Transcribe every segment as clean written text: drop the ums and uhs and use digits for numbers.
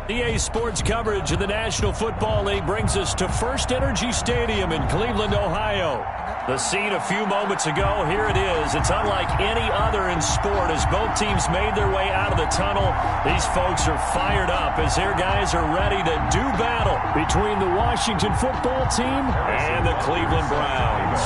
EA Sports coverage of the National Football League brings us to First Energy Stadium in Cleveland, Ohio. The scene a few moments ago, here it is. It's unlike any other in sport as both teams made their way out of the tunnel. These folks are fired up as their guys are ready to do battle between the Washington football team and the Cleveland Browns.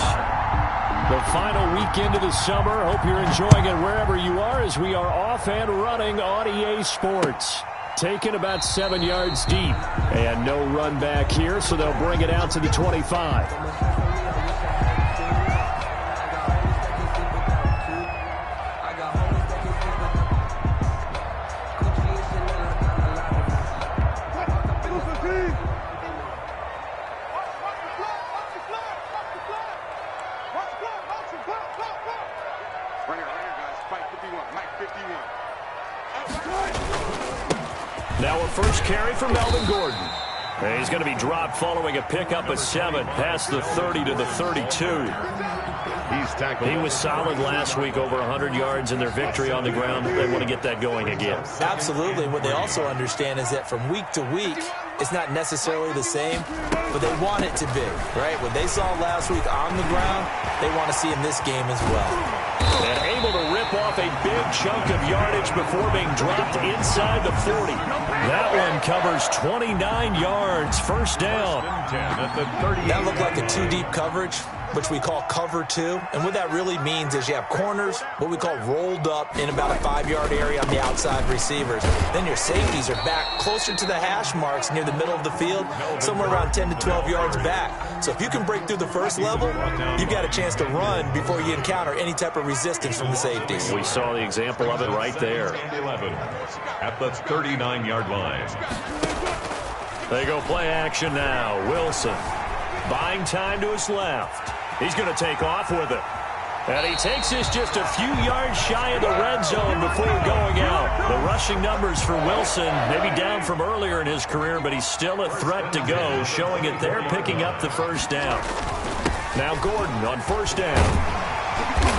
The final weekend of the summer. Hope you're enjoying it wherever you are as we are off and running on EA Sports. Taken about 7 yards deep. And no run back here, so they'll bring it out to the 25. Now a first carry for Melvin Gordon. And he's going to be dropped following a pickup of 7 past the 30 to the 32. He was solid last week, over 100 yards in their victory on the ground. They want to get that going again. Absolutely. What they also understand is that from week to week, it's not necessarily the same, but they want it to be, right? What they saw last week on the ground, they want to see in this game as well. And able to rip off a big chunk of yardage before being dropped inside the 40. That one covers 29 yards, first down. That looked like a two-deep coverage, which we call cover 2. And what that really means is you have corners, what we call rolled up in about a 5-yard area on the outside receivers. Then your safeties are back closer to the hash marks near the middle of the field, somewhere around 10 to 12 yards back. So if you can break through the first level, you've got a chance to run before you encounter any type of resistance from the safeties. We saw the example of it right there. At the 39-yard line. They go play action now. Wilson buying time to his left. He's going to take off with it. And he takes this just a few yards shy of the red zone before going out. The rushing numbers for Wilson maybe down from earlier in his career, but he's still a threat to go, showing it there, picking up the first down. Now Gordon on first down.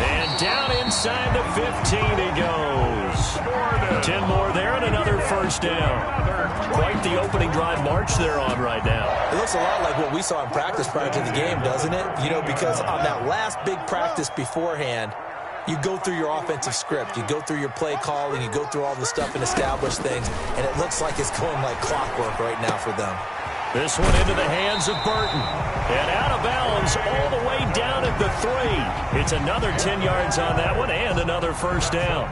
And down inside the 15 he goes. 10 more there and another first down. Quite the opening drive march they're on right now. It looks a lot like what we saw in practice prior to the game, doesn't it? You know, because on that last big practice beforehand, you go through your offensive script. You go through your play calling. You go through all the stuff and establish things. And it looks like it's going like clockwork right now for them. This one into the hands of Burton. And out of bounds all the way down at the 3. It's another 10 yards on that one and another first down.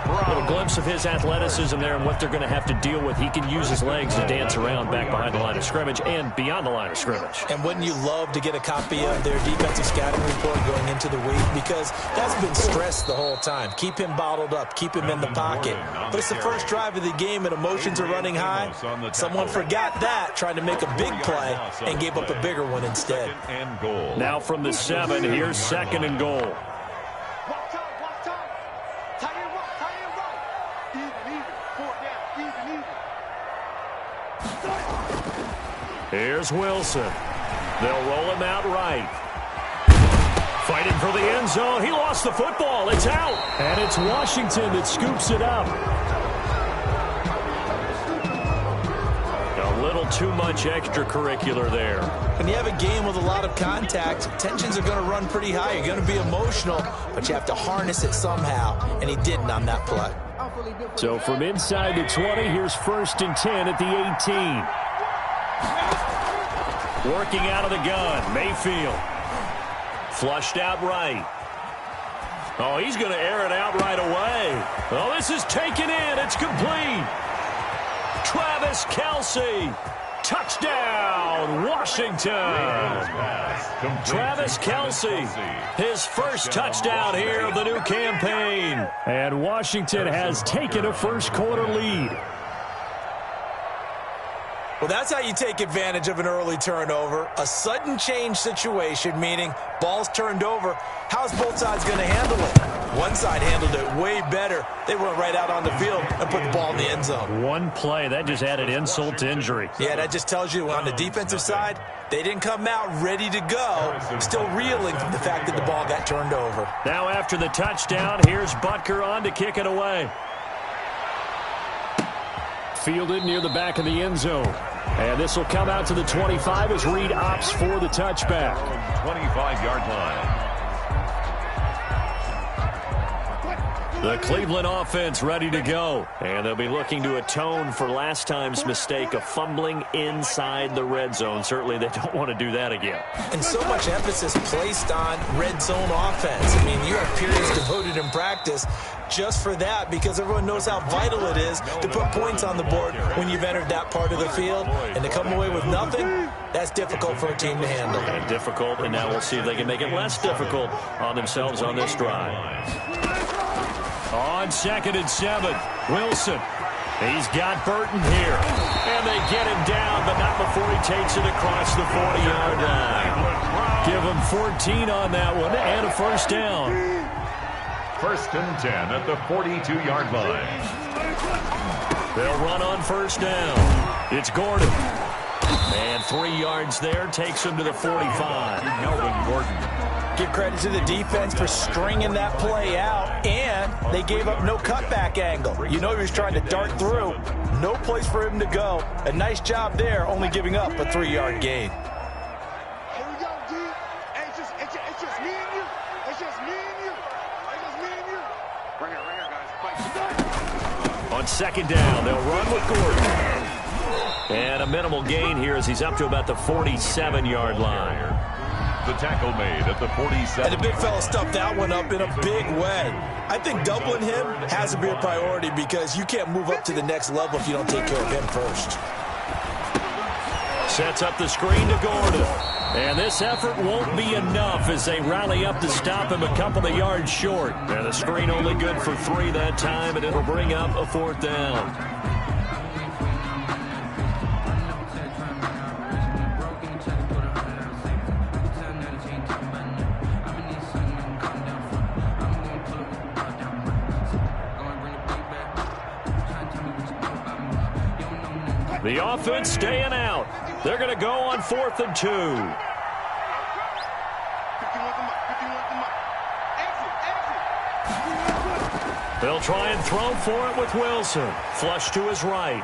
A little glimpse of his athleticism there and what they're going to have to deal with. He can use his legs to dance around back behind the line of scrimmage and beyond the line of scrimmage. And wouldn't you love to get a copy of their defensive scouting report going into the week? Because that's been stressed the whole time. Keep him bottled up. Keep him in the pocket. But it's the first drive of the game and emotions are running high. Someone forgot that, trying to make a big play and gave up a bigger one instead. Now from the 7, here's 2nd and goal. Here's Wilson. They'll roll him out right. Fighting for the end zone. He lost the football. It's out. And it's Washington that scoops it up. A little too much extracurricular there. When you have a game with a lot of contact, tensions are going to run pretty high. You're going to be emotional, but you have to harness it somehow, and he didn't on that play. So from inside the 20, here's 1st and 10 at the 18. Working out of the gun, Mayfield. Flushed out right. Oh, he's going to air it out right away. Oh, this is taken in. It's complete. Travis Kelce. Touchdown, Washington. Travis Kelce, his first touchdown here of the new campaign. And Washington has taken a first quarter lead. Well, that's how you take advantage of an early turnover. A sudden change situation, meaning ball's turned over. How's both sides going to handle it? One side handled it way better. They went right out on the field and put the ball in the end zone. One play, that just added insult to injury. Yeah, that just tells you on the defensive side, they didn't come out ready to go, still reeling from the fact that the ball got turned over. Now after the touchdown, here's Butker on to kick it away. Fielded near the back of the end zone. And this will come out to the 25 as Reed opts for the touchback. 25-yard line. The Cleveland offense ready to go. And they'll be looking to atone for last time's mistake of fumbling inside the red zone. Certainly they don't want to do that again. And so much emphasis placed on red zone offense. I mean, you have periods devoted in practice just for that because everyone knows how vital it is to put points on the board when you've entered that part of the field. And to come away with nothing, that's difficult for a team to handle. And difficult, and now we'll see if they can make it less difficult on themselves on this drive. On 2nd and 7, Wilson. He's got Burton here. And they get him down, but not before he takes it across the 40-yard line. Give him 14 on that one and a first down. 1st and 10 at the 42-yard line. They'll run on first down. It's Gordon. And 3 yards there takes him to the 45. Melvin Gordon. Give credit to the defense for stringing that play out, and they gave up no cutback angle. You know he was trying to dart through. No place for him to go. A nice job there, only giving up a 3-yard gain. Here we go, D. Hey, it's just me and you. It's just me and you. It's just me and you. Bring it, guys. On 2nd down, they'll run with Gordon. And a minimal gain here as he's up to about the 47-yard line. The tackle made at the 47. And the big fella stuffed that one up in a big way. I think doubling him has to be a priority because you can't move up to the next level if you don't take care of him first. Sets up the screen to Gordon. And this effort won't be enough as they rally up to stop him a couple of yards short. And the screen only good for 3 that time, and it'll bring up a 4th down. The offense staying out. They're going to go on 4th and 2. They'll try and throw for it with Wilson. Flush to his right.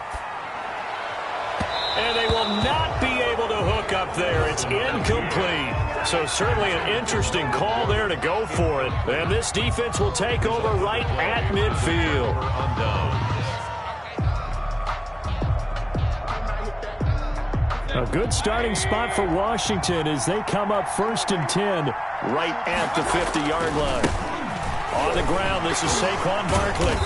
And they will not be able to hook up there. It's incomplete. So certainly an interesting call there to go for it. And this defense will take over right at midfield. A good starting spot for Washington as they come up 1st and 10 right at the 50-yard line. On the ground, this is Saquon Barkley.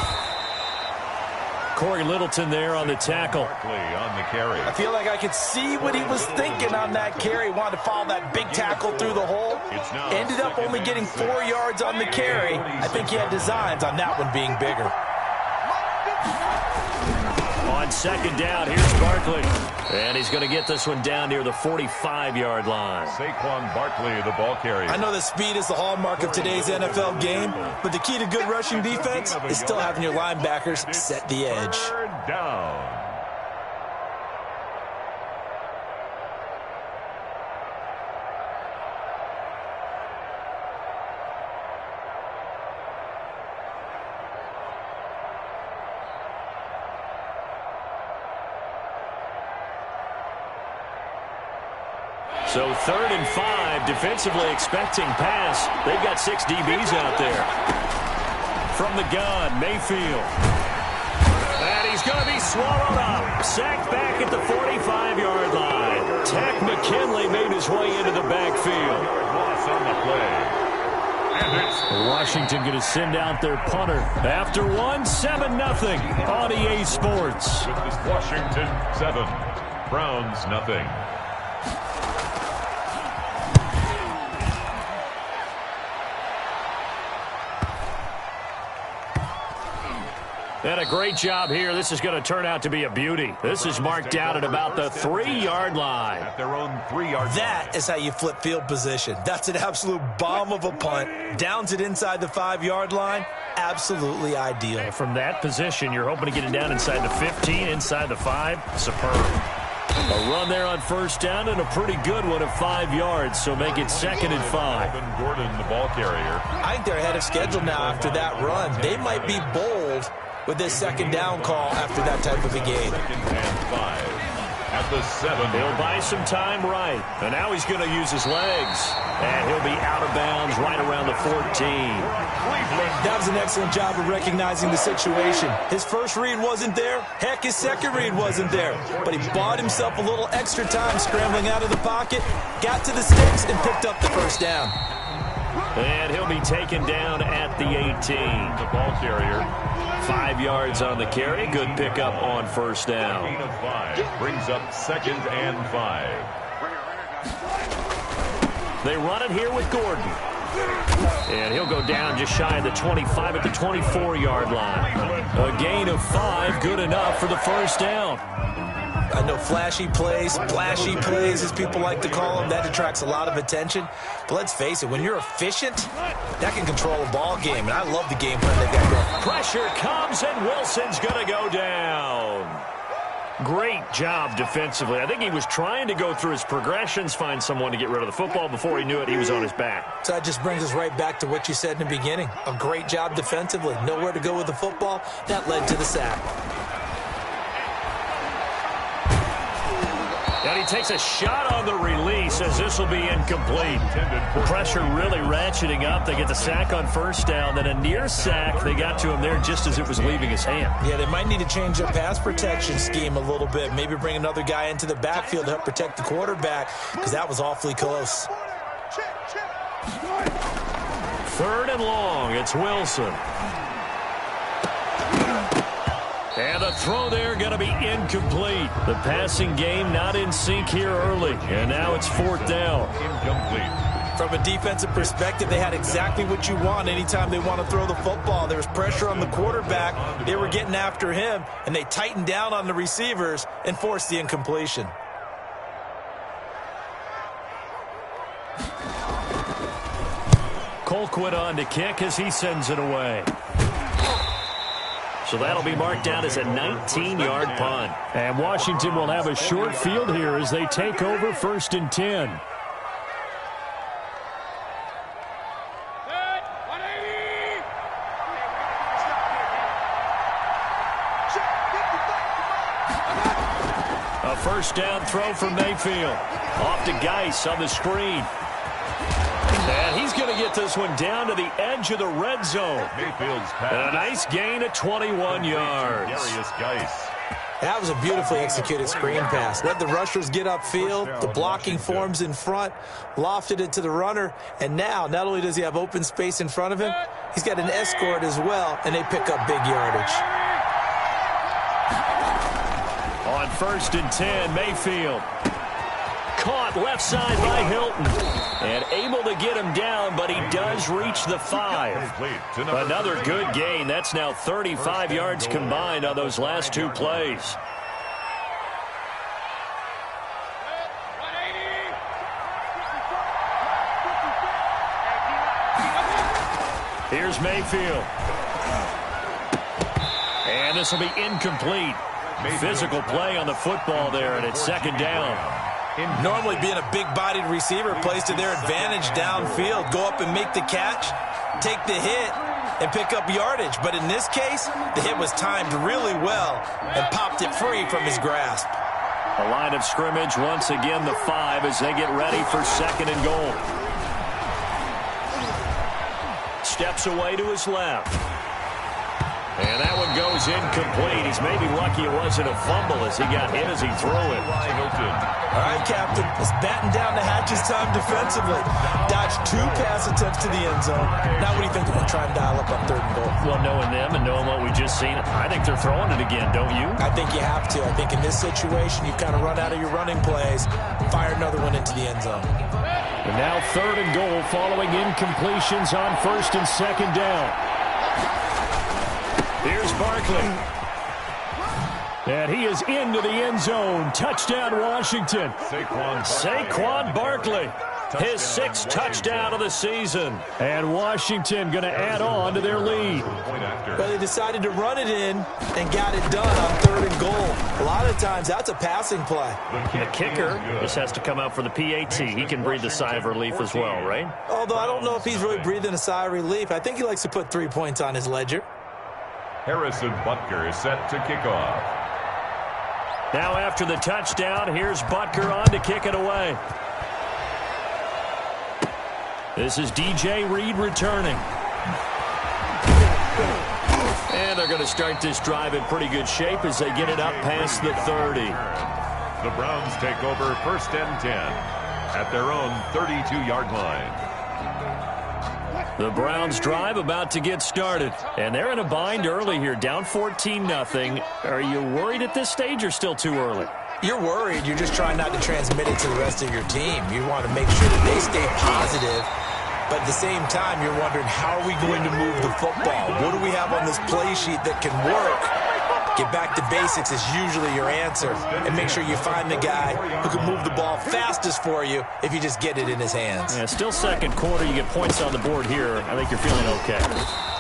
Corey Littleton there on the tackle. Barkley on the carry. I feel like I could see what he was thinking on that carry. Wanted to follow that big tackle through the hole. Ended up only getting 4 yards on the carry. I think he had designs on that one being bigger. On 2nd down, here's Barkley. And he's going to get this one down near the 45-yard line. Saquon Barkley, the ball carrier. I know that speed is the hallmark of today's NFL game, but the key to good rushing defense is still having your linebackers set the edge. 3rd down. So 3rd and 5, defensively expecting pass. They've got 6 DBs out there. From the gun, Mayfield. And he's going to be swallowed up. Sacked back at the 45-yard line. Takk McKinley made his way into the backfield. Loss on the play. And it's Washington going to send out their punter. After 1, 7-0 on EA Sports. with this Washington 7, Browns nothing. And a great job here. This is going to turn out to be a beauty. This is marked down at about the 3-yard line. At their own 3-yard line. That is how you flip field position. That's an absolute bomb of a punt. Downs it inside the 5-yard line. Absolutely ideal. And from that position, you're hoping to get it down inside the 15, inside the 5. Superb. A run there on 1st down and a pretty good one at 5 yards, so make it 2nd and 5. Melvin Gordon, the ball carrier. I think they're ahead of schedule now after that run. They might be bold with this second down call after that type of a game. 2nd and 5 at the 7. He'll buy some time right. And now he's going to use his legs. And he'll be out of bounds right around the 14. That was an excellent job of recognizing the situation. His first read wasn't there. Heck, his second read wasn't there. But he bought himself a little extra time scrambling out of the pocket, got to the sticks, and picked up the first down. And he'll be taken down at the 18. The ball carrier. 5 yards on the carry. Good pickup on first down. Gain of 5 brings up 2nd and 5. They run it here with Gordon. And he'll go down just shy of the 25 at the 24-yard line. A gain of 5, good enough for the first down. I know flashy plays, splashy plays, as people like to call them, that attracts a lot of attention. But let's face it, when you're efficient, that can control a ball game. And I love the game plan they've got going. Pressure comes, and Wilson's going to go down. Great job defensively. I think he was trying to go through his progressions, find someone to get rid of the football. Before he knew it, he was on his back. So that just brings us right back to what you said in the beginning. A great job defensively. Nowhere to go with the football. That led to the sack. And he takes a shot on the release as this will be incomplete. Pressure really ratcheting up. They get the sack on first down. Then a near sack. They got to him there just as it was leaving his hand. Yeah, they might need to change their pass protection scheme a little bit. Maybe bring another guy into the backfield to help protect the quarterback, because that was awfully close. 3rd and long. It's Wilson. And the throw there going to be incomplete. The passing game not in sync here early. And now it's 4th down. Incomplete. From a defensive perspective, they had exactly what you want anytime they want to throw the football. There was pressure on the quarterback. They were getting after him, and they tightened down on the receivers and forced the incompletion. Colquitt on to kick as he sends it away. So that'll be marked down as a 19-yard punt. And Washington will have a short field here as they take over 1st and 10. A first down throw for Mayfield. Off to Geis on the screen. And he's going to get this one down to the edge of the red zone. Mayfield's pass. And a nice gain of 21 yards. Darius Geis. That was a beautifully executed screen pass. Let the rushers get upfield, the blocking forms in front, lofted it to the runner, and now not only does he have open space in front of him, he's got an escort as well, and they pick up big yardage. On 1st and 10, Mayfield. Caught left side by Hilton. And able to get him down, but he does reach the 5. Another good gain. That's now 35 yards combined on those last 2 plays. Here's Mayfield. And this will be incomplete. Physical play on the football there, and it's 2nd down. Normally being a big-bodied receiver plays to their advantage downfield. Go up and make the catch, take the hit, and pick up yardage. But in this case, the hit was timed really well and popped it free from his grasp. A line of scrimmage, once again the 5 as they get ready for 2nd and goal. Steps away to his left. And that one goes incomplete. He's maybe lucky it wasn't a fumble as he got hit as he threw it. All right, Captain. It's batting down the hatches time defensively. Dodged 2 pass attempts to the end zone. Now what do you think they're going to try and dial up on 3rd and goal? Well, knowing them and knowing what we just seen, I think they're throwing it again, don't you? I think you have to. I think in this situation, you kind of run out of your running plays, fire another one into the end zone. And now 3rd and goal following incompletions on 1st and 2nd down. Here's Barkley. And he is into the end zone. Touchdown, Washington. Saquon Barkley. His 6th touchdown of the season. And Washington going to add on to their lead. Well, they decided to run it in and got it done on 3rd and goal. A lot of times, that's a passing play. The kicker just has to come out for the PAT. He can breathe a sigh of relief as well, right? Although I don't know if he's really breathing a sigh of relief. I think he likes to put 3 points on his ledger. Harrison Butker is set to kick off. Now after the touchdown, here's Butker on to kick it away. This is DJ Reed returning. And they're going to start this drive in pretty good shape as they get it up past the 30. The Browns take over 1st and 10 at their own 32-yard line. The Browns drive about to get started. And they're in a bind early here, down 14-0. Are you worried at this stage or still too early? You're worried. You're just trying not to transmit it to the rest of your team. You want to make sure that they stay positive. But at the same time, you're wondering, how are we going to move the football? What do we have on this play sheet that can work? Get back to basics is usually your answer. And make sure you find the guy who can move the ball fastest for you if you just get it in his hands. Yeah, still second quarter. You get points on the board here. I think you're feeling okay.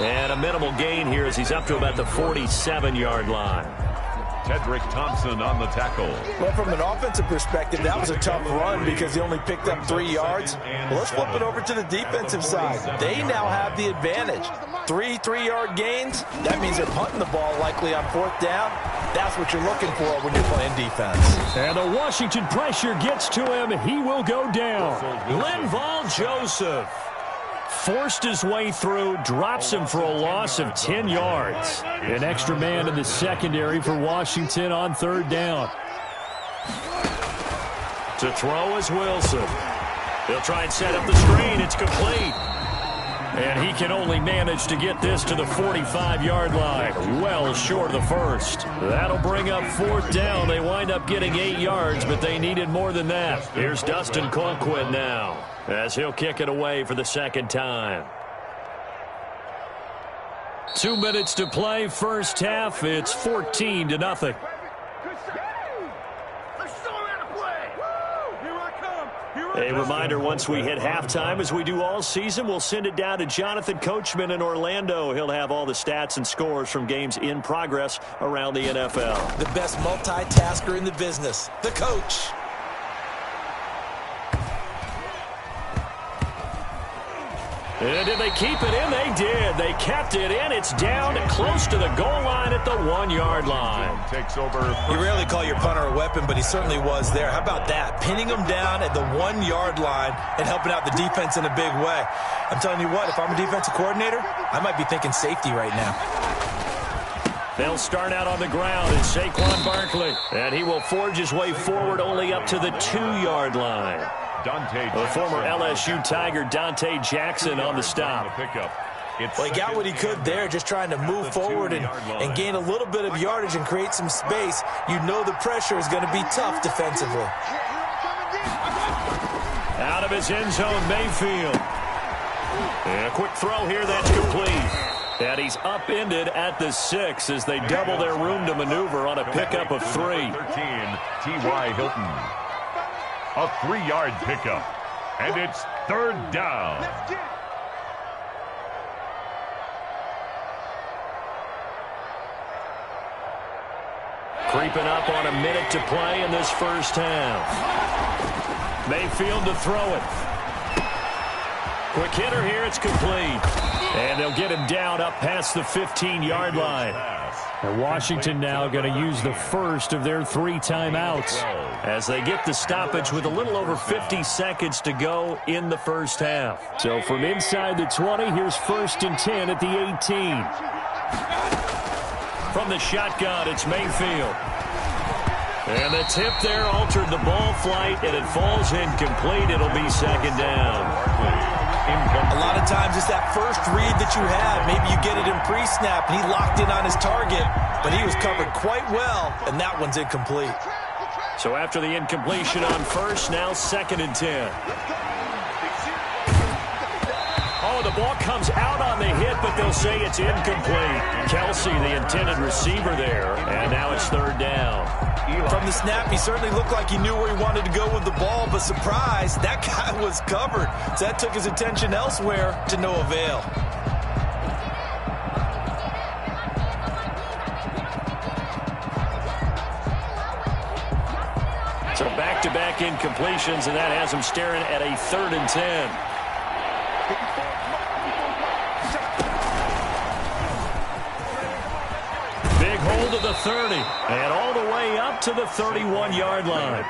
And a minimal gain here as he's up to about the 47-yard line. Tedrick Thompson on the tackle. Well, from an offensive perspective, that was a tough run because he only picked up 3 yards. Well, let's flip it over to the defensive side. They now have the advantage. 3 3-yard gains, that means they're punting the ball likely on 4th down. That's what you're looking for when you're playing defense. And the Washington pressure gets to him. He will go down. Linval Joseph forced his way through, drops him for a loss of 10 yards. An extra man in the secondary for Washington on 3rd down. To throw is Wilson. He'll try and set up the screen. It's complete. And he can only manage to get this to the 45-yard line, well short of the first. That'll bring up 4th down. They wind up getting 8 yards, but they needed more than that. Here's Dustin Colquitt now, as he'll kick it away for the 2nd time. 2 minutes to play, first half. It's 14-0. A reminder, once we hit halftime, as we do all season, we'll send it down to Jonathan Coachman in Orlando. He'll have all the stats and scores from games in progress around the NFL. The best multitasker in the business, the coach. And did they keep it in? They did. They kept it in. It's down close to the goal line at the 1-yard line. Takes over. You rarely call your punter a weapon, but he certainly was there. How about that? Pinning him down at the 1-yard line and helping out the defense in a big way. I'm telling you what, if I'm a defensive coordinator, I might be thinking safety right now. They'll start out on the ground. It's Saquon Barkley. And he will forge his way forward only up to the 2-yard line. The former LSU Tiger Dante Jackson on the stop. Well, he got what he could there, just trying to move forward and gain a little bit of yardage and create some space. You know the pressure is going to be tough defensively. Out of his end zone, Mayfield. And a quick throw here, that's complete. And he's upended at the 6 as they double their room to maneuver on a pickup of 3. 13, T.Y. Hilton. A 3-yard pickup. And it's 3rd down. Creeping up on a minute to play in this first half. Mayfield to throw it. Quick hitter here, it's complete. And they'll get him down up past the 15-yard line. And Washington now going to use the first of their 3 timeouts as they get the stoppage with a little over 50 seconds to go in the first half. So from inside the 20, here's 1st and 10 at the 18. From the shotgun, it's Mayfield. And the tip there altered the ball flight, and it falls incomplete. It'll be 2nd down. A lot of times it's that first read that you have. Maybe you get it in pre-snap, and he locked in on his target, but he was covered quite well, and that one's incomplete. So after the incompletion on first, now 2nd and 10. Oh, the ball comes out on the hit, but they'll say it's incomplete. Kelsey, the intended receiver there, and now it's 3rd down. From the snap, he certainly looked like he knew where he wanted to go with the ball, but surprise, that guy was covered. So that took his attention elsewhere to no avail. So back-to-back incompletions, and that has him staring at a 3rd and 10. 30 and all the way up to the 31-yard line.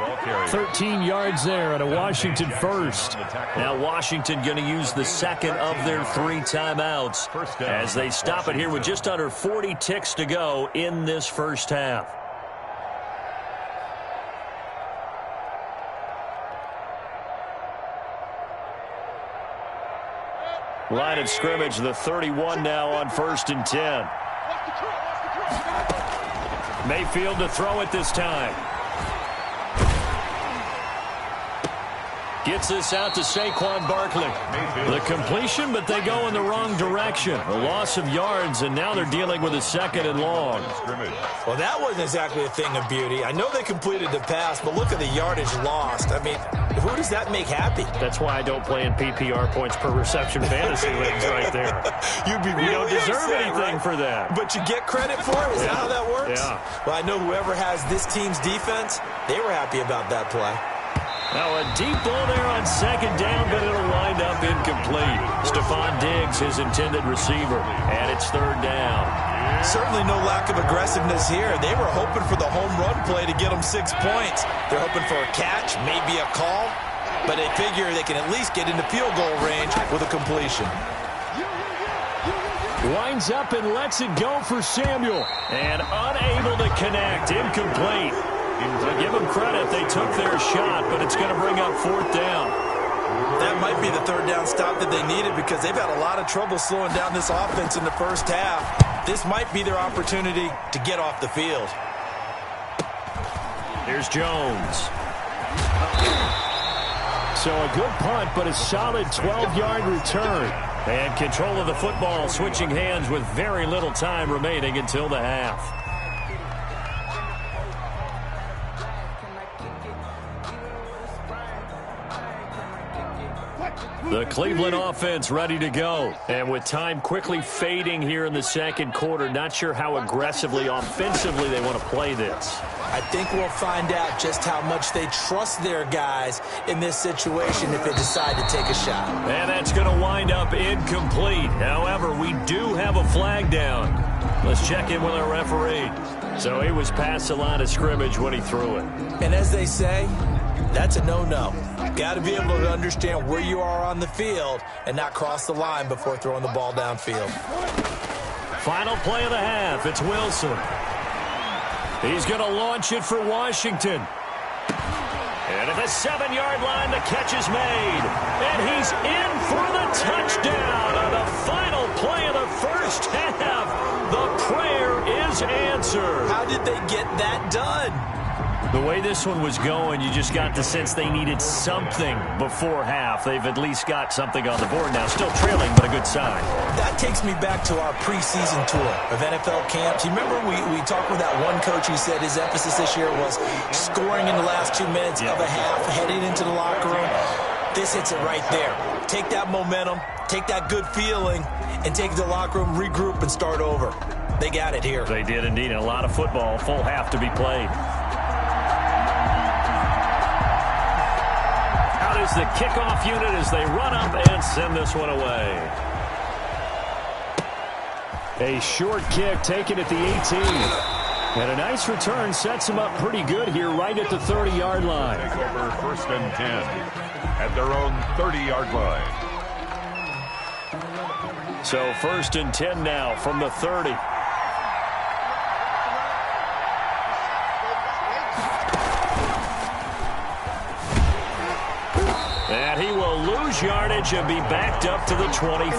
13 yards there and a Washington first. Now Washington going to use the second of their 3 timeouts as they stop it here with just under 40 ticks to go in this first half. Line of scrimmage, the 31 now on 1st and 10. Mayfield to throw it this time. Gets this out to Saquon Barkley. The completion, but they go in the wrong direction. A loss of yards, and now they're dealing with a 2nd and long. Well, that wasn't exactly a thing of beauty. I know they completed the pass, but look at the yardage lost. I mean, who does that make happy? That's why I don't play in PPR points per reception fantasy leagues right there. You'd be really You don't deserve upset, anything right? for that. But you get credit for it? Is that how that works? Yeah. Well, I know whoever has this team's defense, they were happy about that play. Now a deep ball there on 2nd down, but it'll wind up incomplete. Stephon Diggs, his intended receiver, and it's 3rd down. Certainly no lack of aggressiveness here. They were hoping for the home run play to get them 6 points. They're hoping for a catch, maybe a call, but they figure they can at least get into field goal range with a completion. Winds up and lets it go for Samuel. And unable to connect, incomplete. Give them credit, they took their shot, but it's going to bring up 4th down. That might be the 3rd down stop that they needed because they've had a lot of trouble slowing down this offense in the first half. This might be their opportunity to get off the field. Here's Jones. So a good punt, but a solid 12-yard return. And control of the football, switching hands with very little time remaining until the half. The Cleveland offense ready to go. And with time quickly fading here in the 2nd quarter, not sure how aggressively, offensively they want to play this. I think we'll find out just how much they trust their guys in this situation if they decide to take a shot. And that's going to wind up incomplete. However, we do have a flag down. Let's check in with our referee. So he was past the line of scrimmage when he threw it. And as they say, that's a no-no. Got to be able to understand where you are on the field and not cross the line before throwing the ball downfield. Final play of the half. It's Wilson. He's going to launch it for Washington. And at the 7-yard line, the catch is made. And he's in for the touchdown on the final play of the first half. The prayer is answered. How did they get that done? The way this one was going, you just got the sense they needed something before half. They've at least got something on the board now. Still trailing, but a good sign. That takes me back to our preseason tour of NFL camps. You remember we talked with that one coach who said his emphasis this year was scoring in the last 2 minutes of a half, heading into the locker room. This hits it right there. Take that momentum, take that good feeling, and take it to the locker room, regroup, and start over. They got it here. They did indeed. And a lot of football, full half to be played. Is the kickoff unit as they run up and send this one away. A short kick taken at the 18. And a nice return sets them up pretty good here right at the 30-yard line. Take over 1st and 10 at their own 30-yard line. So 1st and 10 now from the 30. And he will lose yardage and be backed up to the 24.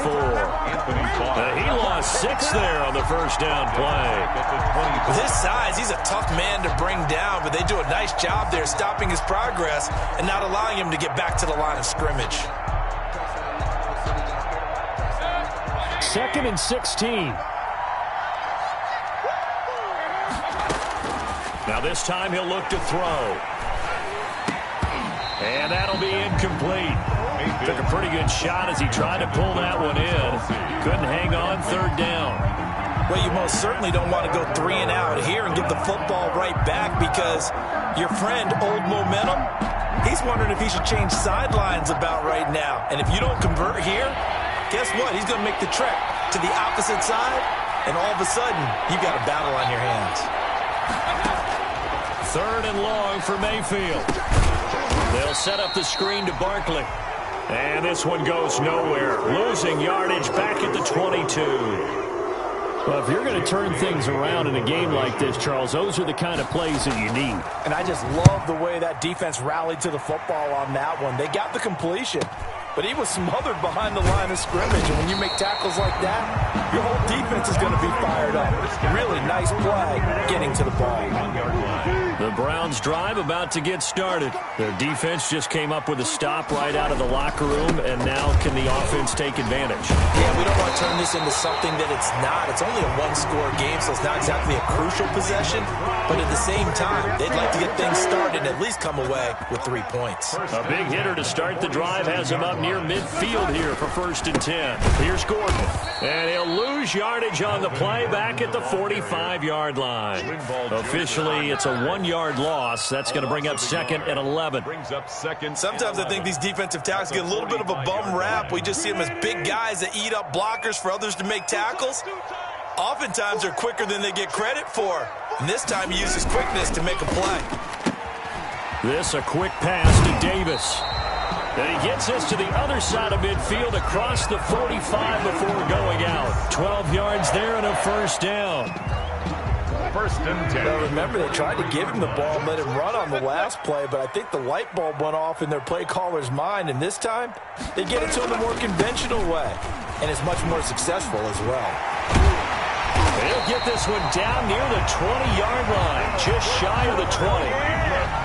He lost 6 there on the first down play. With his size, he's a tough man to bring down, but they do a nice job there stopping his progress and not allowing him to get back to the line of scrimmage. 2nd and 16. Now this time he'll look to throw. And that'll be incomplete. Took a pretty good shot as he tried to pull that one in. Couldn't hang on 3rd down. Well, you most certainly don't want to go 3 and out here and give the football right back because your friend, Old Momentum, he's wondering if he should change sidelines about right now. And if you don't convert here, guess what? He's going to make the trek to the opposite side, and all of a sudden, you got a battle on your hands. Third and long for Mayfield. They'll set up the screen to Barkley. And this one goes nowhere. Losing yardage back at the 22. Well, if you're going to turn things around in a game like this, Charles, those are the kind of plays that you need. And I just love the way that defense rallied to the football on that one. They got the completion, but he was smothered behind the line of scrimmage. And when you make tackles like that, your whole defense is going to be fired up. Really nice play getting to the ball. The Browns drive about to get started. Their defense just came up with a stop right out of the locker room, and now can the offense take advantage? Yeah, we don't want to turn this into something that it's not. It's only a one-score game, so it's not exactly a crucial possession. But at the same time, they'd like to get things started and at least come away with 3 points. A big hitter to start the drive has him up near midfield here for 1st and 10. Here's Gordon. And he'll lose yardage on the play back at the 45-yard line. Officially, it's a 1-yard loss. That's going to bring up 2nd and 11. Sometimes I think these defensive tackles get a little bit of a bum rap. We just see them as big guys that eat up blockers for others to make tackles. Oftentimes they're quicker than they get credit for. And this time he uses quickness to make a play. This a quick pass to Davis. And he gets this to the other side of midfield across the 45 before going out. 12 yards there and a 1st down. 1st and 10. Now remember, they tried to give him the ball and let him run on the last play, but I think the light bulb went off in their play caller's mind, and this time they get it to him the more conventional way, and it's much more successful as well. They'll get this one down near the 20-yard line, just shy of the 20.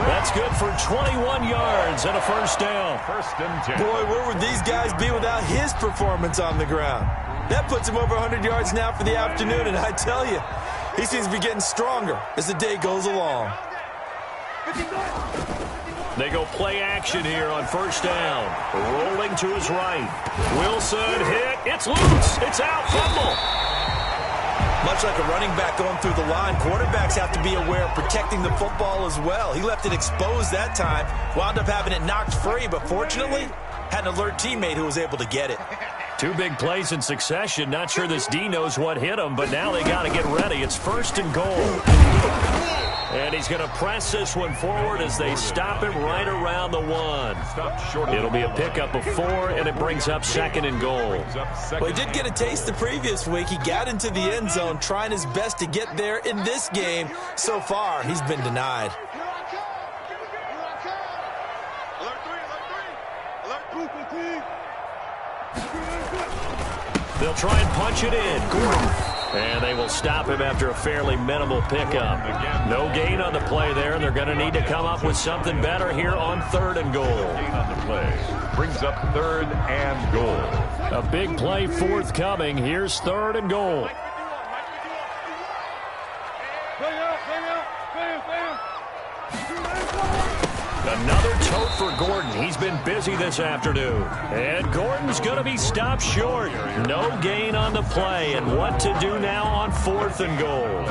That's good for 21 yards and a 1st down. 1st and 10. Boy, where would these guys be without his performance on the ground? That puts him over 100 yards now for the afternoon, and I tell you, he seems to be getting stronger as the day goes along. They go play action here on 1st down. Rolling to his right. Wilson hit. It's loose. It's out. Fumble. Much like a running back going through the line, quarterbacks have to be aware of protecting the football as well. He left it exposed that time, wound up having it knocked free, but fortunately, had an alert teammate who was able to get it. 2 big plays in succession. Not sure this D knows what hit him, but now they got to get ready. It's 1st and goal. And he's going to press this one forward as they stop him right around the 1. It'll be a pickup of 4, and it brings up 2nd and goal. Well, he did get a taste the previous week. He got into the end zone, trying his best to get there in this game. So far, he's been denied. They'll try and punch it in. Gordon. And they will stop him after a fairly minimal pickup. No gain on the play there. They're going to need to come up with something better here on 3rd and goal. Gain on the play brings up 3rd and goal. A big play forthcoming. Here's 3rd and goal. Another tote for Gordon. He's been busy this afternoon. And Gordon's going to be stopped short. No gain on the play. And what to do now on 4th and goal.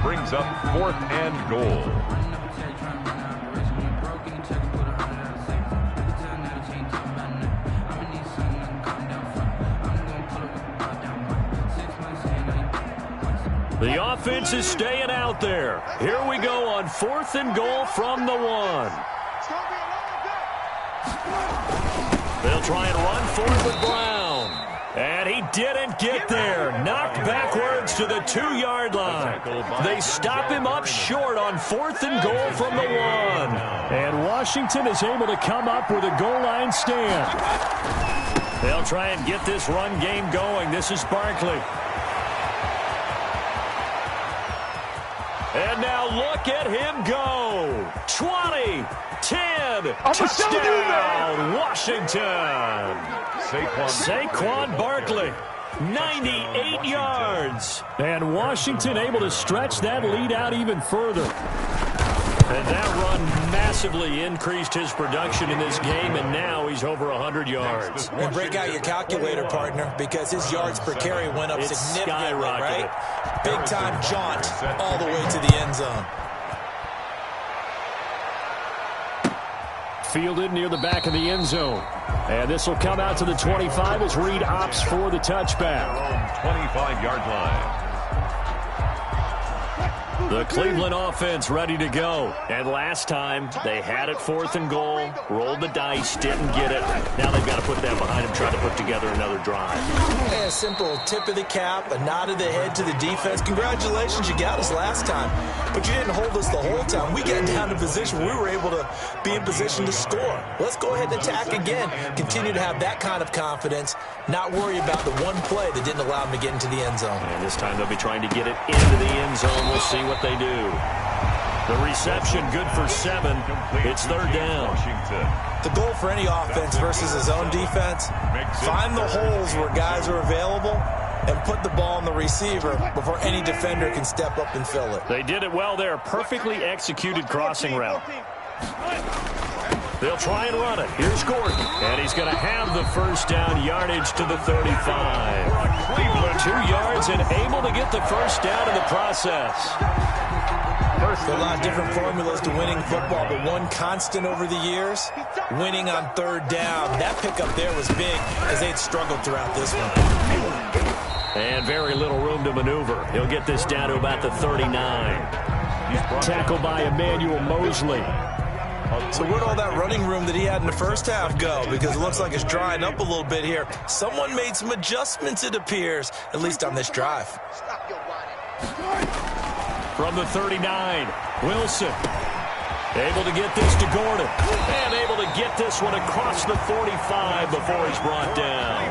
Brings up 4th and goal. The offense is staying out there. Here we go on 4th and goal from the 1. They'll try and run for it with Brown. And he didn't get there. Knocked backwards to the 2-yard line. They stop him up short on 4th and goal from the 1. And Washington is able to come up with a goal line stand. They'll try and get this run game going. This is Barkley. And now look at him go. 20, 10, touchdown, Washington. Saquon Barkley, 98 yards. And Washington able to stretch that lead out even further. And that run massively increased his production in this game, and now he's over 100 yards. And break out your calculator, partner, because his yards per carry went up significantly, right? Big-time jaunt all the way to the end zone. Fielded near the back of the end zone. And this will come out to the 25 as Reed opts for the touchback. 25-yard line. The Cleveland offense ready to go. And last time, they had it 4th and goal, rolled the dice, didn't get it. Now they've got to put that behind them, try to put together another drive. A simple tip of the cap, a nod of the head to the defense. Congratulations, you got us last time. But you didn't hold us the whole time. We got down to position where we were able to be in position to score. Let's go ahead and attack again. Continue to have that kind of confidence, not worry about the one play that didn't allow them to get into the end zone. And this time they'll be trying to get it into the end zone. We'll see what they do. The reception good for 7. It's 3rd down. The goal for any offense versus his own defense, find the holes where guys are available and put the ball on the receiver before any defender can step up and fill it. They did it well there. Perfectly executed crossing route. They'll try and run it. Here's Gordon. And he's going to have the first down, yardage to the 35. 2 yards and able to get the first down in the process. There are a lot of different formulas to winning football, but one constant over the years, winning on 3rd down. That pickup there was big as they'd struggled throughout this one. And very little room to maneuver. He'll get this down to about the 39. Tackled by Emmanuel Mosley. So where'd all that running room that he had in the first half go? Because it looks like it's drying up a little bit here. Someone made some adjustments, it appears, at least on this drive. From the 39, Wilson. Able to get this to Gordon. And able to get this one across the 45 before he's brought down.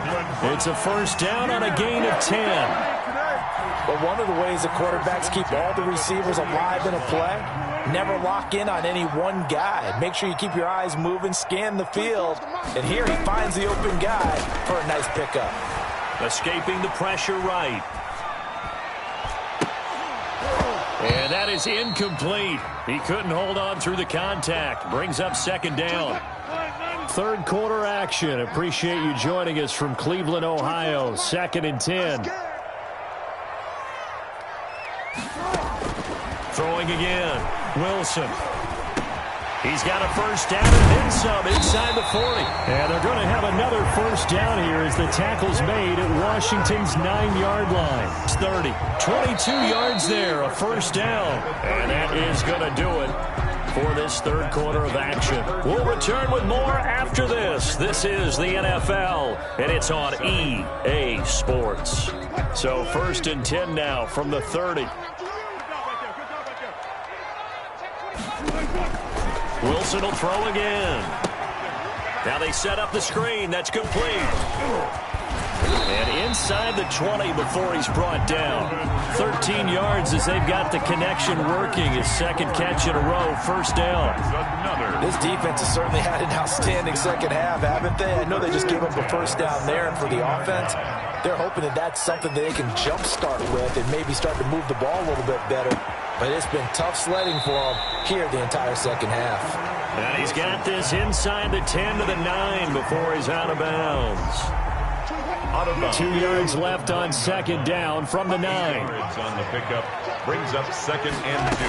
It's a first down on a gain of 10. But one of the ways the quarterbacks keep all the receivers alive in a play, never lock in on any one guy. Make sure you keep your eyes moving, scan the field. And here he finds the open guy for a nice pickup. Escaping the pressure right. And that is incomplete. He couldn't hold on through the contact. Brings up 2nd down. 3rd quarter action. Appreciate you joining us from Cleveland, Ohio. 2nd and 10. Throwing again. Wilson. He's got a first down and then some inside the 40. And they're going to have another first down here as the tackle's made at Washington's 9-yard line. It's 30. 22 yards there, a first down. And that is going to do it for this 3rd quarter of action. We'll return with more after this. This is the NFL, and it's on EA Sports. So 1st and 10 now from the 30. Wilson will throw again. Now they set up the screen. That's complete. And inside the 20 before he's brought down. 13 yards as they've got the connection working. His 2nd catch in a row, first down. This defense has certainly had an outstanding 2nd half, haven't they? I know they just gave up a first down there, and for the offense, they're hoping that that's something that they can jumpstart with and maybe start to move the ball a little bit better. But it's been tough sledding for him here the entire 2nd half. And he's got this inside the 10 to the 9 before he's out of bounds. 2 yards left on 2nd down from the 9. On the pickup brings up 2nd and 2.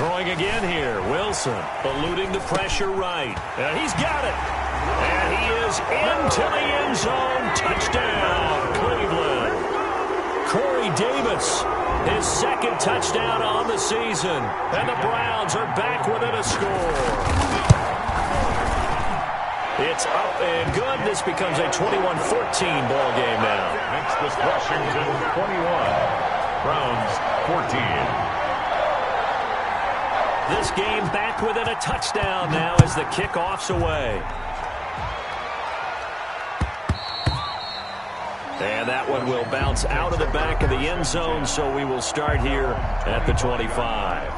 Throwing again here. Wilson eluding the pressure right. And he's got it. And he is into the end zone. Touchdown, Cleveland. Corey Davis, his 2nd touchdown on the season. And the Browns are back within a score. It's up and good. This becomes a 21-14 ball game now. Next is Washington 21, Browns 14. This game back within a touchdown now as the kickoff's away. And that one will bounce out of the back of the end zone, so we will start here at the 25.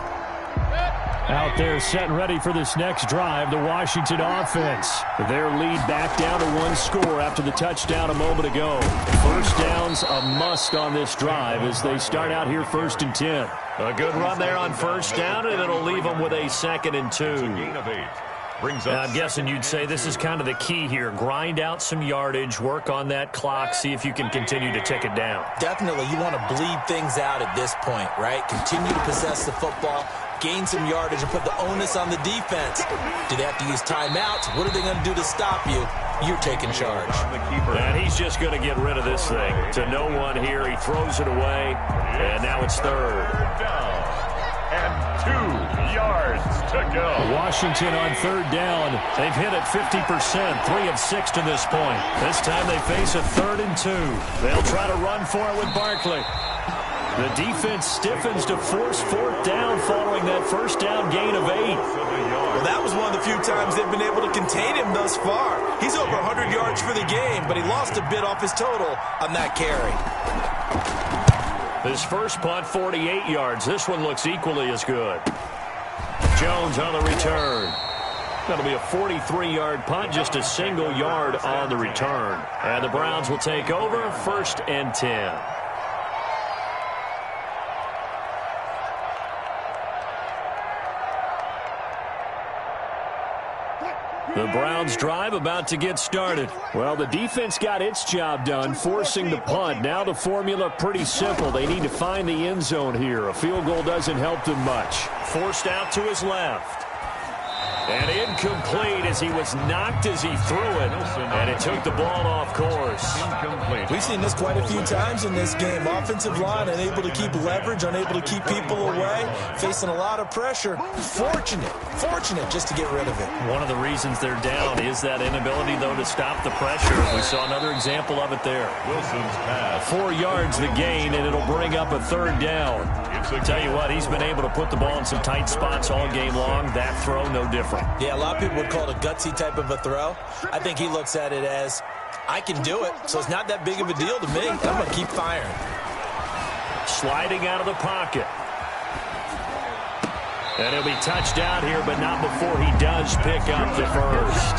Out there set and ready for this next drive, the Washington offense. Their lead back down to 1 score after the touchdown a moment ago. First down's a must on this drive as they start out here 1st and 10. A good run there on first down, and it'll leave them with a 2nd and 2. Gain of 8. I'm guessing you'd say this is kind of the key here. Grind out some yardage, work on that clock, see if you can continue to tick it down. Definitely, you want to bleed things out at this point, right? Continue to possess the football, gain some yardage, and put the onus on the defense. Do they have to use timeouts? What are they going to do to stop you? You're taking charge. And he's just going to get rid of this thing. To no one here, he throws it away, and now it's 3rd. and 2 yards to go. Washington on third down. They've hit it 50%, 3 of 6 to this point. This time they face a 3rd and 2. They'll try to run for it with Barkley. The defense stiffens to force 4th down following that first down gain of 8. Well, that was one of the few times they've been able to contain him thus far. He's over 100 yards for the game, but he lost a bit off his total on that carry. His first punt, 48 yards. This one looks equally as good. Jones on the return. That'll be a 43-yard punt, just a single yard on the return. And the Browns will take over, 1st and 10. The Browns drive about to get started. Well, the defense got its job done, forcing the punt. Now the formula pretty simple. They need to find the end zone here. A field goal doesn't help them much. Forced out to his left. And incomplete as he was knocked as he threw it. And it took the ball off course. We've seen this quite a few times in this game. Offensive line unable to keep leverage, unable to keep people away, facing a lot of pressure. Fortunate just to get rid of it. One of the reasons they're down is that inability, though, to stop the pressure. We saw another example of it there. Wilson's pass. 4 yards the gain, and it'll bring up a 3rd down. Tell you what, he's been able to put the ball in some tight spots all game long. That throw, no different. Yeah, a lot of people would call it a gutsy type of a throw. I think he looks at it as, I can do it, so it's not that big of a deal to me. I'm going to keep firing. Sliding out of the pocket. And he'll be touched down here, but not before he does pick up the first.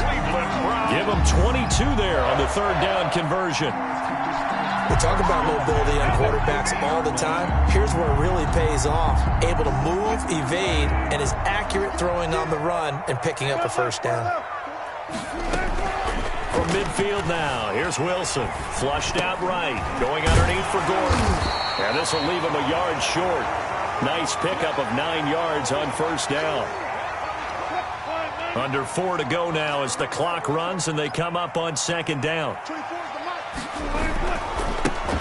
Give him 22 there on the 3rd down conversion. We talk about mobility on quarterbacks all the time. Here's where it really pays off. Able to move, evade, and is accurate throwing on the run and picking up a 1st down. From midfield now, here's Wilson. Flushed out right, going underneath for Gordon. And this will leave him a yard short. Nice pickup of 9 yards on 1st down. Under 4 to go now as the clock runs and they come up on 2nd down.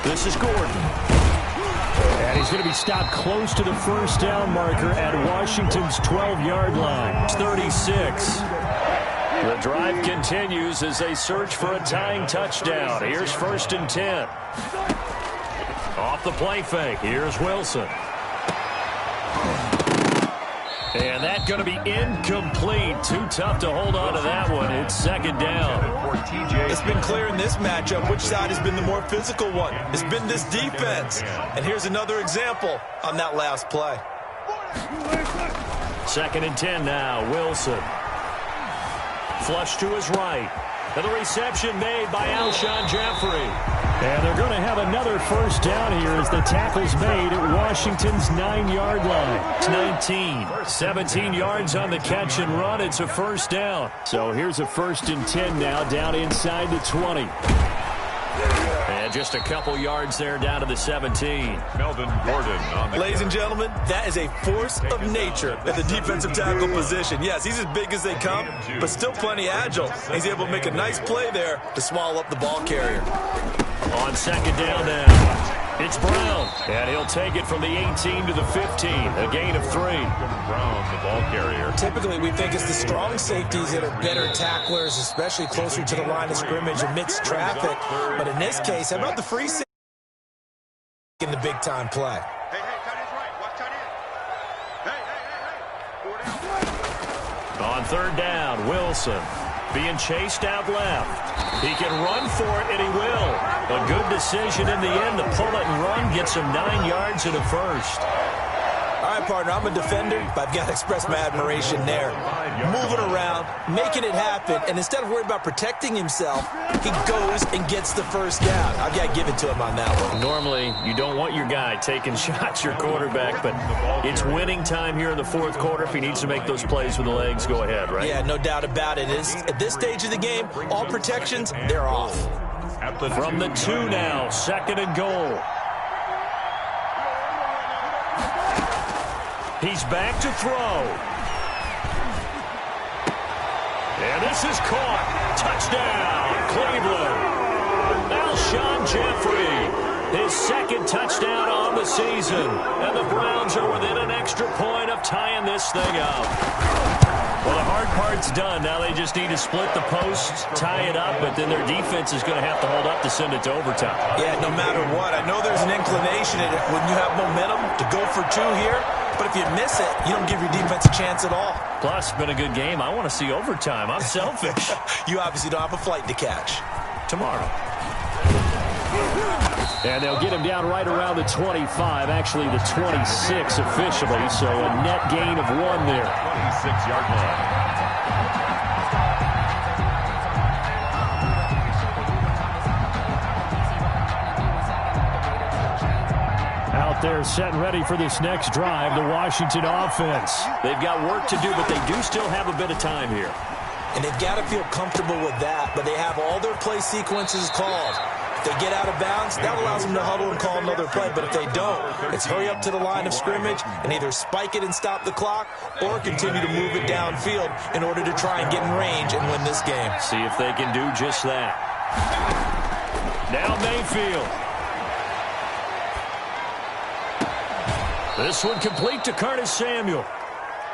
This is Gordon. And he's going to be stopped close to the 1st down marker at Washington's 12-yard line. It's 36. The drive continues as they search for a tying touchdown. Here's 1st and 10. Off the play fake. Here's Wilson. And that's going to be incomplete. Too tough to hold on to that one. It's 2nd down. It's been clear in this matchup which side has been the more physical one. It's been this defense. And here's another example on that last play. 2nd and 10 now. Wilson. Flush to his right. And the reception made by Alshon Jeffrey. And they're going to have another 1st down here as the tackle's made at Washington's 9-yard line. It's 19. 17 yards on the catch and run. It's a 1st down. So here's a 1st and 10 now down inside the 20. And just a couple yards there down to the 17. Melvin Gordon on the Ladies and gentlemen, that is a force of nature at the defensive tackle position. Yes, he's as big as they come, but still plenty agile. He's able to make a nice play there to swallow up the ball carrier. On 2nd down now, it's Brown. And he'll take it from the 18 to the 15, a gain of 3. Brown, the ball carrier. Typically, we think it's the strong safeties that are better tacklers, especially closer to the line of scrimmage amidst traffic. But in this case, how about the free safety in the big-time play? Hey, tight end's right. Watch tight end. Hey. 4 down. On 3rd down, Wilson being chased out left. He can run for it, and he will. A good decision in the end to pull it and run, gets him 9 yards and a 1st. All right, partner, I'm a defender, but I've got to express my admiration there. Moving around, making it happen, and instead of worrying about protecting himself, he goes and gets the 1st down. I've got to give it to him on that one. Normally, you don't want your guy taking shots, your quarterback, but it's winning time here in the 4th quarter. If he needs to make those plays with the legs, go ahead, right? Yeah, no doubt about it. At this stage of the game, all protections, they're off. From the 2 now, 2nd and goal. He's back to throw. And this is caught. Touchdown, Cleveland. Alshon Jeffrey. his second touchdown on the season. And the Browns are within an extra point of tying this thing up. Well, the hard part's done. Now they just need to split the posts, tie it up, but then their defense is going to have to hold up to send it to overtime. Yeah, no matter what. I know there's an inclination in it when you have momentum to go for two here, but if you miss it, you don't give your defense a chance at all. Plus, it's been a good game. I want to see overtime. I'm selfish. You obviously don't have a flight to catch. Tomorrow. And they'll get him down right around the 25, actually the 26 officially, so a net gain of 1 there. 26-yard line. Out there set and ready for this next drive, the Washington offense. They've got work to do, but they do still have a bit of time here. And they've got to feel comfortable with that, but they have all their play sequences called. If they get out of bounds, that allows them to huddle and call another play. But if they don't, it's hurry up to the line of scrimmage and either spike it and stop the clock or continue to move it downfield in order to try and get in range and win this game. See if they can do just that. Now Mayfield. This one complete to Curtis Samuel.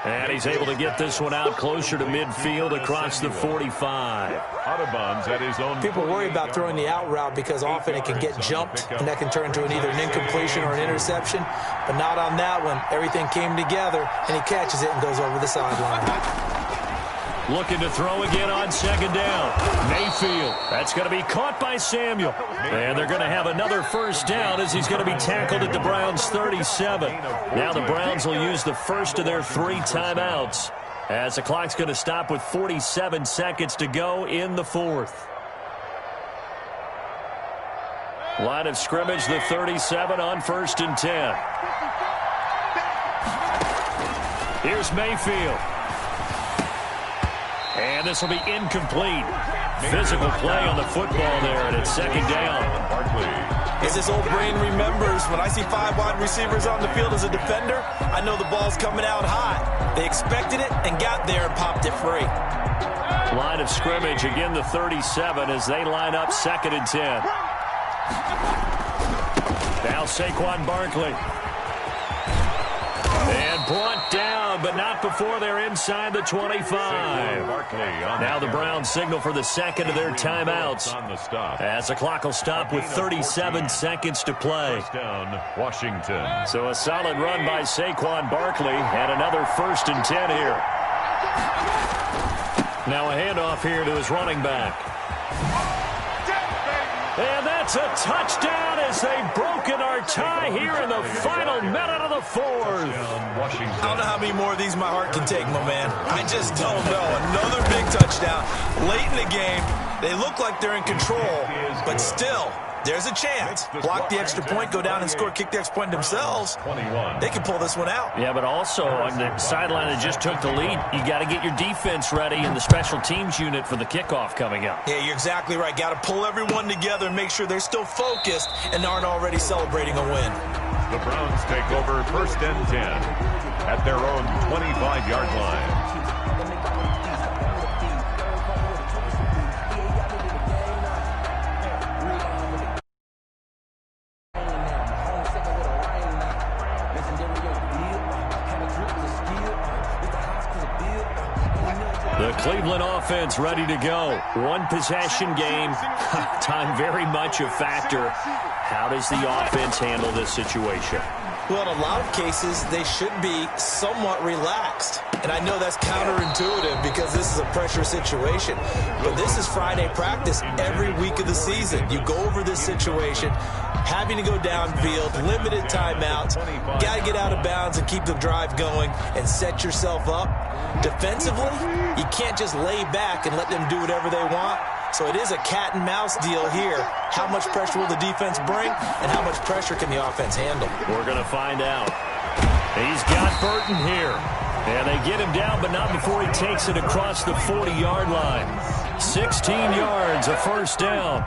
And he's able to get this one out closer to midfield across the 45. Out of bounds at his own. People worry about throwing the out route because often it can get jumped, and that can turn into either an incompletion or an interception. But not on that one. Everything came together, and he catches it and goes over the sideline. Looking to throw again on second down. Mayfield. That's going to be caught by Samuel. And they're going to have another first down as he's going to be tackled at the Browns' 37. Now the Browns will use the first of their 3 timeouts as the clock's going to stop with 47 seconds to go in the 4th. Line of scrimmage, the 37 on 1st and 10. Here's Mayfield. And this will be incomplete. Physical play on the football there, and it's second down. As this old brain remembers, when I see 5 wide receivers on the field as a defender, I know the ball's coming out hot. They expected it and got there and popped it free. Line of scrimmage, again the 37 as they line up 2nd and 10. Now Saquon Barkley. And brought down, but not before they're inside the 25. Now the Browns signal for the second of their timeouts as the clock will stop with 37 seconds to play. Down, Washington. So a solid run by Saquon Barkley and another 1st and 10 here. Now a handoff here to his running back. And that's a touchdown as they've broken our tie here in the final minute of the 4th. I don't know how many more of these my heart can take, my man. I just don't know. Another big touchdown late in the game. They look like they're in control, but still, there's a chance. Block the extra point, go down and score, kick the extra point themselves. They can pull this one out. Yeah, but also on the sideline that just took the lead, you got to get your defense ready in the special teams unit for the kickoff coming up. Yeah, you're exactly right. Got to pull everyone together and make sure they're still focused and aren't already celebrating a win. The Browns take over 1st and 10 at their own 25-yard line. The Cleveland offense ready to go. One possession game. Time very much a factor. How does the offense handle this situation? Well, in a lot of cases, they should be somewhat relaxed. And I know that's counterintuitive because this is a pressure situation. But this is Friday practice every week of the season. You go over this situation, having to go downfield, limited timeouts, got to get out of bounds and keep the drive going and set yourself up. Defensively, you can't just lay back and let them do whatever they want. So it is a cat and mouse deal here. How much pressure will the defense bring and how much pressure can the offense handle? We're going to find out. He's got Burton here. And they get him down, but not before he takes it across the 40-yard line. 16 yards, a first down.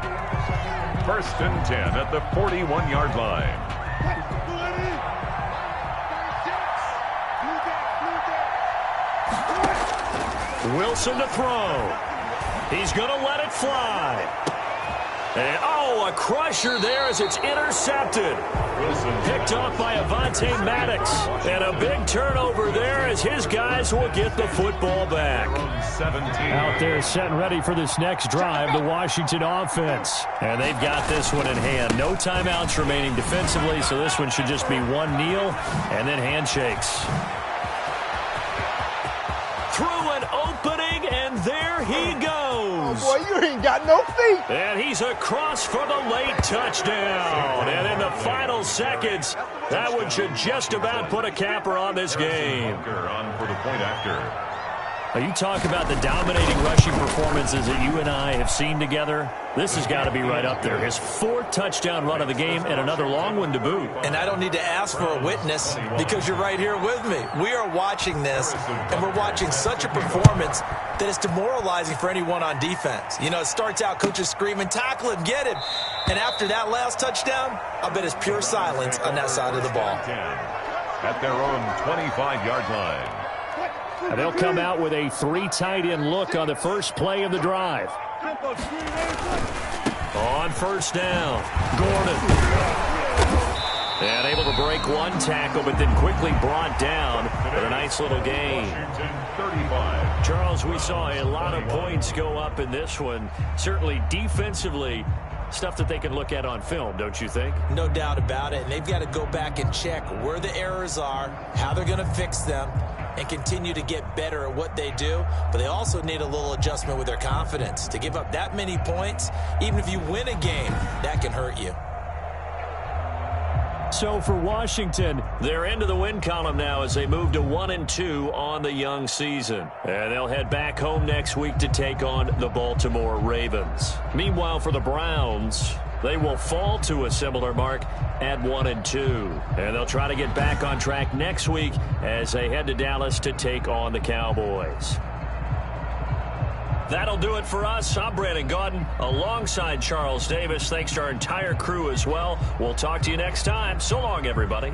1st and 10 at the 41-yard line. Wilson to throw. He's going to let it fly. And, oh, a crusher there as it's intercepted. Picked off by Avonte Maddox. And a big turnover there as his guys will get the football back. Out there setting ready for this next drive, the Washington offense. And they've got this one in hand. No timeouts remaining defensively, so this one should just be one kneel and then handshakes. Through an opening, and there he goes. Oh, boy, you ain't got no feet. And he's across for the late touchdown. And in the final seconds, that one should just about put a capper on this game. On for the point after. You talk about the dominating rushing performances that you and I have seen together. This has got to be right up there. His 4th touchdown run of the game and another long one to boot. And I don't need to ask for a witness because you're right here with me. We are watching this, and we're watching such a performance that it's demoralizing for anyone on defense. You know, it starts out coaches screaming, tackle him, get him. And after that last touchdown, I bet it's pure silence on that side of the ball. At their own 25-yard line. And they'll come out with a 3 tight end look on the first play of the drive. On first down, Gordon. And able to break one tackle, but then quickly brought down with a nice little gain. Charles, we saw a lot of points go up in this one. Certainly defensively, stuff that they can look at on film, don't you think? No doubt about it. And they've got to go back and check where the errors are, how they're going to fix them, and continue to get better at what they do. But they also need a little adjustment with their confidence. To give up that many points, even if you win a game, that can hurt you. So for Washington, they're into the win column now as they move to 1-2 on the young season. And they'll head back home next week to take on the Baltimore Ravens. Meanwhile, for the Browns, they will fall to a similar mark at 1-2. And they'll try to get back on track next week as they head to Dallas to take on the Cowboys. That'll do it for us. I'm Brandon Gaudin alongside Charles Davis. Thanks to our entire crew as well. We'll talk to you next time. So long, everybody.